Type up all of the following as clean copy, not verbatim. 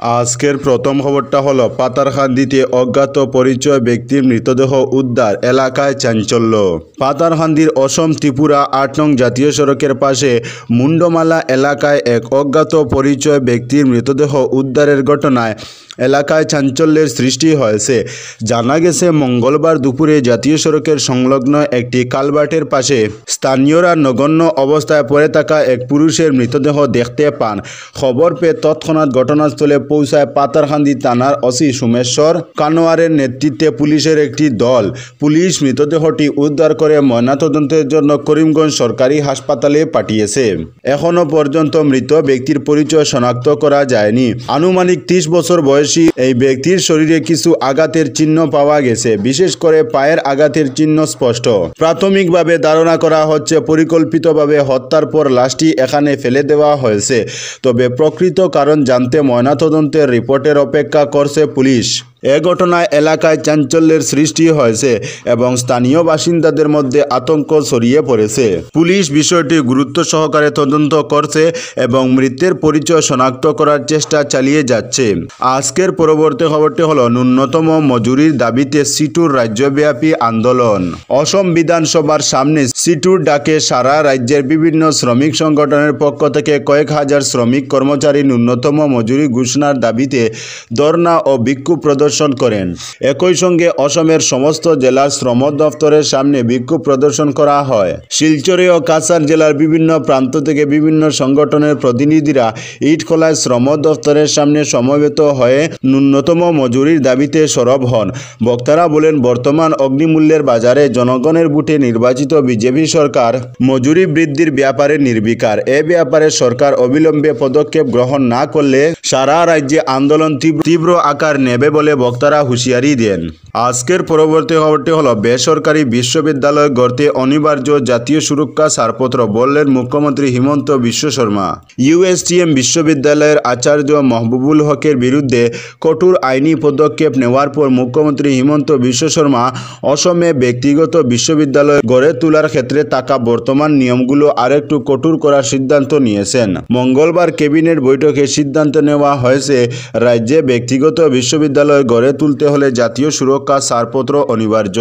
আজকের প্রথম খবরটা হলো পাতারকান্দিতে অজ্ঞাত পরিচয় ব্যক্তির মৃতদেহ উদ্ধার, এলাকায় চাঞ্চল্য। পাতারকান্দির অসম ত্রিপুরা ৮ নং জাতীয় সড়কের পাশে মুন্ডমালা এলাকায় এক অজ্ঞাত পরিচয় ব্যক্তির মৃতদেহ উদ্ধারের ঘটনায় এলাকায় চাঞ্চল্যের সৃষ্টি হয়েছে। জানা গেছে, মঙ্গলবার দুপুরে জাতীয় সড়কের সংলগ্ন একটি কালভার্টের পাশে স্থানীয়রা নগণ্য অবস্থায় পড়ে থাকা এক পুরুষের মৃতদেহ দেখতে পান। খবর পেয়ে তৎক্ষণাৎ ঘটনাস্থলে পৌঁছায় পাতারকান্দি থানার ওসি সোমেশ্বর কানোয়ারের নেতৃত্বে পুলিশের একটি দল। পুলিশ মৃতদেহটি উদ্ধার করে ময়নাতদন্তের জন্য করিমগঞ্জ সরকারি হাসপাতালে পাঠিয়েছে। এখনও পর্যন্ত মৃত ব্যক্তির পরিচয় শনাক্ত করা যায়নি। আনুমানিক 30 বছর বয়সী এই ব্যক্তির শরীরে কিছু আঘাতের চিহ্ন পাওয়া গেছে, বিশেষ করে পায়ের আঘাতের চিহ্ন স্পষ্ট। প্রাথমিকভাবে ধারণা করা হচ্ছে পরিকল্পিতভাবে হত্যার পর লাশটি এখানে ফেলে দেওয়া হয়েছে। তবে প্রকৃত কারণ জানতে ময়নাতদন্তের রিপোর্টের অপেক্ষা করছে পুলিশ। এ ঘটনায় এলাকায় চাঞ্চল্যের সৃষ্টি হয়েছে এবং স্থানীয় বাসিন্দাদের মধ্যে আতঙ্ক ছড়িয়ে পড়েছে। পুলিশ বিষয়টি গুরুত্ব সহকারে তদন্ত করছে এবং মৃতের পরিচয় শনাক্ত করার চেষ্টা চালিয়ে যাচ্ছে। আজকের পরবর্তী খবরটি হলো ন্যূনতম মজুরির দাবিতে সিটুর রাজ্যব্যাপী আন্দোলন। অসম বিধানসভার সামনে সিটুর ডাকে সারা রাজ্যের বিভিন্ন শ্রমিক সংগঠনের পক্ষ থেকে কয়েক হাজার শ্রমিক কর্মচারী ন্যূনতম মজুরি ঘোষণার দাবিতে ধর্ণা ও বিক্ষোভ প্রদর্শন করেন। একই সঙ্গে অসমের সমস্ত জেলার শ্রম দফতরের সামনে বিক্ষোভ প্রদর্শন করা হয়। শিলচরে ও কাছাড় জেলার বিভিন্ন প্রান্ত থেকে বিভিন্ন সংগঠনের প্রতিনিধিরা ইটখোলায় শ্রম দফতরের সামনে সমবেত হয়ে ন্যূনতম মজুরির দাবিতে সরব হন। বক্তারা বলেন, বর্তমান অগ্নিমূল্যের বাজারে জনগণের ভোটে নির্বাচিত বিজেপি সরকার মজুরি বৃদ্ধির ব্যাপারে নির্বিকার। এ ব্যাপারে সরকার অবিলম্বে পদক্ষেপ গ্রহণ না করলে সারা রাজ্যে আন্দোলন তীব্র আকার নেবে বলে বক্তারা হুঁশিয়ারি দেন। আজকের পরবর্তী খবরটি হলো বেসরকারি বিশ্ববিদ্যালয় গড়তে অনিবার্য জাতীয় সুরক্ষা ছাড়পত্র, বললেন মুখ্যমন্ত্রী হিমন্ত বিশ্ব শর্মা। ইউএসটিএম বিশ্ববিদ্যালয়ের আচার্য মাহবুবুল হকের বিরুদ্ধে কঠোর আইনি পদক্ষেপ নেওয়ার পর মুখ্যমন্ত্রী হিমন্ত বিশ্ব শর্মা অসমে ব্যক্তিগত বিশ্ববিদ্যালয় গড়ে তোলার ক্ষেত্রে থাকা বর্তমান নিয়মগুলো আরেকটু কঠোর করার সিদ্ধান্ত নিয়েছেন। মঙ্গলবার ক্যাবিনেট বৈঠকে সিদ্ধান্ত নেওয়া হয়েছে, রাজ্যে ব্যক্তিগত বিশ্ববিদ্যালয় গড়ে তুলতে হলে জাতীয় সুরক্ষা ছাড়পত্র অনিবার্য।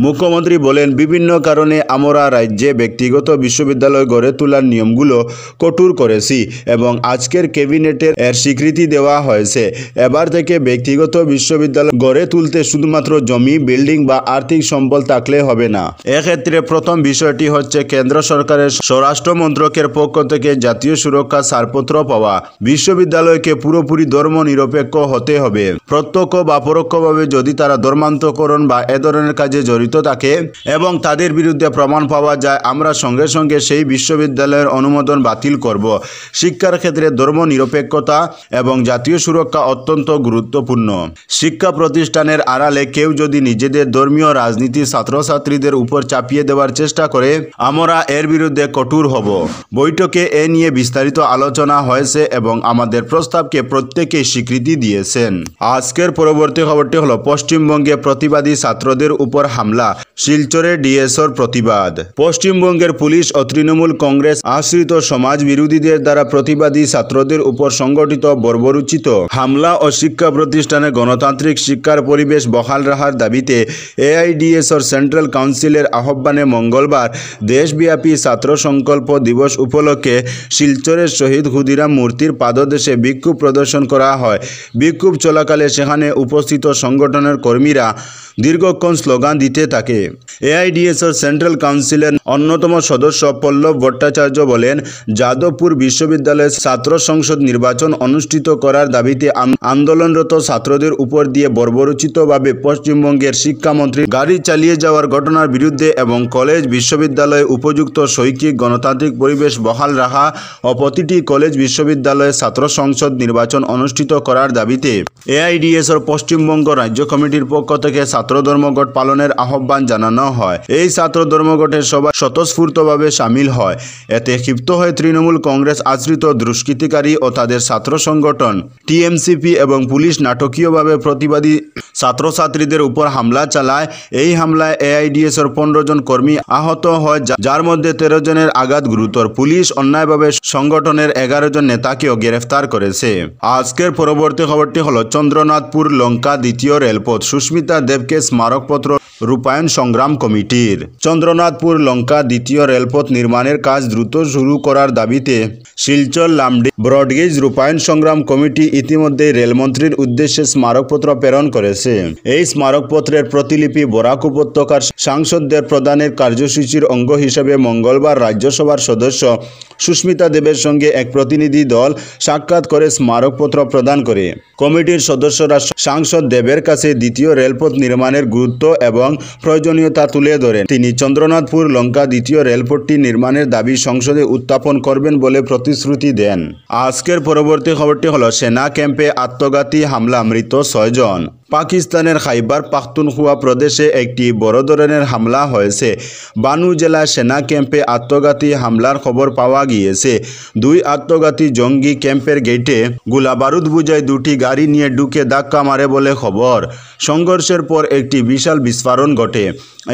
মুখ্যমন্ত্রী বলেন, বিভিন্ন কারণে আমরা রাজ্যে ব্যক্তিগত বিশ্ববিদ্যালয় গড়ে তোলার নিয়মগুলো কঠোর করেছি এবং আজকের ক্যাবিনেটের এর স্বীকৃতি দেওয়া হয়েছে। এবার থেকে ব্যক্তিগত বিশ্ববিদ্যালয় গড়ে তুলতে শুধুমাত্র জমি, বিল্ডিং বা আর্থিক সম্পদ থাকলে হবে না। এক্ষেত্রে প্রথম বিষয়টি হচ্ছে কেন্দ্র সরকারের স্বরাষ্ট্র মন্ত্রকের পক্ষ থেকে জাতীয় সুরক্ষা ছাড়পত্র পাওয়া। বিশ্ববিদ্যালয়কে পুরোপুরি ধর্ম নিরপেক্ষ হতে হবে। প্রত্যক্ষ বা পরোক্ষভাবে যদি তারা ধর্মান্তকরণ বা এ ধরনের কাজে জড়িত থাকে এবং তাদের বিরুদ্ধে প্রমাণ পাওয়া যায়, আমরা সঙ্গে সঙ্গে সেই বিশ্ববিদ্যালয়ের অনুমোদন বাতিল করব। শিক্ষার ক্ষেত্রে ধর্ম নিরপেক্ষতা এবং জাতীয় সুরক্ষা অত্যন্ত গুরুত্বপূর্ণ। শিক্ষা প্রতিষ্ঠানের আড়ালে কেউ যদি নিজেদের ধর্মীয় রাজনীতি ছাত্রছাত্রীদের উপর চাপিয়ে দেওয়ার চেষ্টা করে, আমরা এর বিরুদ্ধে কঠোর হব। বৈঠকে এ নিয়ে বিস্তারিত আলোচনা হয়েছে এবং আমাদের প্রস্তাবকে প্রত্যেকেই স্বীকৃতি দিয়েছেন। আজকের পরবর্তী খবরটি হলো পশ্চিমবঙ্গে প্রতিবাদী ছাত্রদের উপর হামলা, শিলচরে ডিএসওর প্রতিবাদ। পশ্চিমবঙ্গের পুলিশ ও তৃণমূল কংগ্রেস আশ্রিত সমাজ বিরোধীদের দ্বারা প্রতিবাদী ছাত্রদের উপর সংগঠিত বর্বরোচিত হামলা ও শিক্ষা প্রতিষ্ঠানে গণতান্ত্রিক শিক্ষার পরিবেশ বহাল রাখার দাবিতে এআইডিএসওর সেন্ট্রাল কাউন্সিলের আহ্বানে মঙ্গলবার দেশব্যাপী ছাত্র সংকল্প দিবস উপলক্ষে শিলচরের শহীদ ক্ষুদিরাম মূর্তির পাদদেশে বিক্ষোভ প্রদর্শন করা হয়। বিক্ষোভ চলাকালে সেখানে উপস্থিত সংগঠনের কর্মীরা দীর্ঘক্ষণ স্লোগান দিতে থাকে। এআইডিএসওর সেন্ট্রাল কাউন্সিলের অন্যতম সদস্য পল্লব ভট্টাচার্য বলেন, যাদবপুর বিশ্ববিদ্যালয়ের ছাত্র সংসদ নির্বাচন অনুষ্ঠিত করার দাবিতে আন্দোলনরত ছাত্রদের উপর দিয়ে বর্বরোচিতভাবে পশ্চিমবঙ্গের শিক্ষামন্ত্রী গাড়ি চালিয়ে যাওয়ার ঘটনার বিরুদ্ধে এবং কলেজ বিশ্ববিদ্যালয়ে উপযুক্ত শৈক্ষিক গণতান্ত্রিক পরিবেশ বহাল রাখা ও প্রতিটি কলেজ বিশ্ববিদ্যালয়ে ছাত্র সংসদ নির্বাচন অনুষ্ঠিত করার দাবিতে এআইডিএসওর পশ্চিমবঙ্গ রাজ্য কমিটির পক্ষ থেকে ছাত্র ধর্মঘট পালনের আহ্বান জানানো হয়। এই ছাত্র ধর্মঘটের সবাই স্বতঃস্ফূর্তভাবে সামিল হয়। এতে ক্ষিপ্ত হয়ে তৃণমূল কংগ্রেস আশ্রিত দুষ্কৃতিকারী ও তাদের ছাত্র সংগঠন টিএমসিপি এবং পুলিশ নাটকীয়ভাবে প্রতিবাদী ছাত্রছাত্রীদের উপর হামলা চালায়। এই হামলায় এআইডিএসের 15 জন কর্মী আহত হয়, যার মধ্যে 13 জনের আঘাত গুরুতর। পুলিশ অন্যায়ভাবে সংগঠনের 11 জন নেতাকেও গ্রেফতার করেছে। আজকের পরবর্তী খবরটি হলো চন্দ্রনাথপুর লঙ্কা দ্বিতীয় রেলপথ, সুস্মিতা দেবকে স্মারকপত্র রূপায়ণ সংগ্রাম কমিটির। চন্দ্রনাথপুর লঙ্কা দ্বিতীয় রেলপথ নির্মাণের কাজ দ্রুত শুরু করার দাবিতে শিলচর লামডি ব্রডগেজ রূপায়ণ সংগ্রাম কমিটি ইতিমধ্যেই রেলমন্ত্রীর উদ্দেশ্যে স্মারকপত্র প্রেরণ করেছে। এই স্মারকপত্রের প্রতিলিপি বরাক উপত্যকার সাংসদদের প্রদানের কার্যসূচির অঙ্গ হিসেবে মঙ্গলবার রাজ্যসভার সদস্য সুস্মিতা দেবের সঙ্গে এক প্রতিনিধি দল সাক্ষাৎ করে স্মারকপত্র প্রদান করে। কমিটির সদস্যরা সাংসদ দেবের কাছে দ্বিতীয় রেলপথ নির্মাণের গুরুত্ব এবং প্রয়োজনীয়তা তুলে ধরেন। তিনি চন্দ্রনাথপুর লঙ্কা দ্বিতীয় রেলপথটি নির্মাণের দাবি সংসদে উত্থাপন করবেন বলে প্রতিশ্রুতি দেন। আজকের পরবর্তী খবরটি হলো সেনা ক্যাম্পে আত্মঘাতী হামলা, মৃত 6 জন। পাকিস্তানের খাইবার পাখতুনখোয়া প্রদেশে একটি বড় ধরনের হামলা হয়েছে। বানু জেলার সেনা ক্যাম্পে আত্মঘাতী হামলার খবর পাওয়া গিয়েছে। 2 আত্মঘাতী জঙ্গি ক্যাম্পের গেটে গোলাবারুদ বোঝাই 2টি গাড়ি নিয়ে ঢুকে ধাক্কা মারে বলে খবর। সংঘর্ষের পর একটি বিশাল বিস্ফোরণ ঘটে।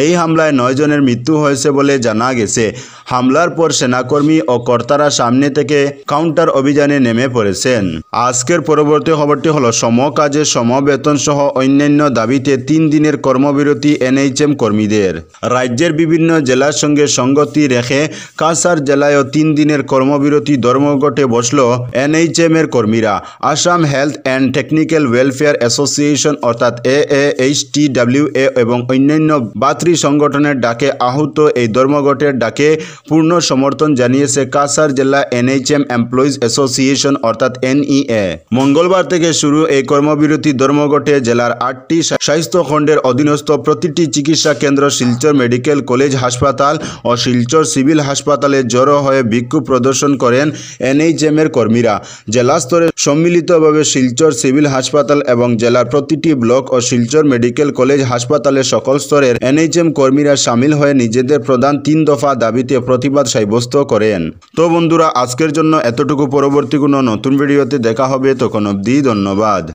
এই হামলায় 9 জনের মৃত্যু হয়েছে বলে জানা গেছে। হামলার পর সেনাকর্মী ও কর্তারা সামনে থেকে কাউন্টার অভিযানে নেমে পড়েছেন। আজকের পরবর্তী খবরটি হলো সমকাজে সমবেতন সহ অন্যান্য দাবিতে 3 দিনের কর্মবিরতি এনএইচএম কর্মীদের। রাজ্যের বিভিন্ন জেলার সঙ্গে সঙ্গতি রেখে কাছাড় জেলায়ও 3 দিনের কর্মবিরতি ধর্মঘটে বসল এনএইচএম এর কর্মীরা। Assam health and technical welfare association অর্থাৎ AAHTWA এবং অন্যান্য বাতরি সংগঠনের ডাকে আহত এই ধর্মঘটের ডাকে পূর্ণ সমর্থন জানিয়েছে কাছাড় জেলা এনএইচএম এমপ্লয়িজ অ্যাসোসিয়েশন অর্থাৎ NEA। মঙ্গলবার থেকে শুরু এই কর্মবিরতি ধর্মঘটে জেলার 8টি স্বাস্থ্যখণ্ডের অধীনস্থ প্রতিটি চিকিৎসা কেন্দ্র, শিলচর মেডিকেল কলেজ হাসপাতাল ও শিলচর সিভিল হাসপাতালে জড়ো হয়ে বিক্ষোভ প্রদর্শন করেন এনএইচএম এর কর্মীরা। জেলা স্তরে সম্মিলিতভাবে শিলচর সিভিল হাসপাতাল এবং জেলার প্রতিটি ব্লক ও শিলচর মেডিকেল কলেজ হাসপাতালে সকল স্তরের এনএইচএম কর্মীরা সামিল হয়ে নিজেদের প্রধান 3 দফা দাবিতে প্রতিবাদ সাব্যস্ত করেন। তো বন্ধুরা, আজকের জন্য এতটুকু। পরবর্তী কোনো নতুন ভিডিওতে দেখা হবে, তখন অবধি ধন্যবাদ।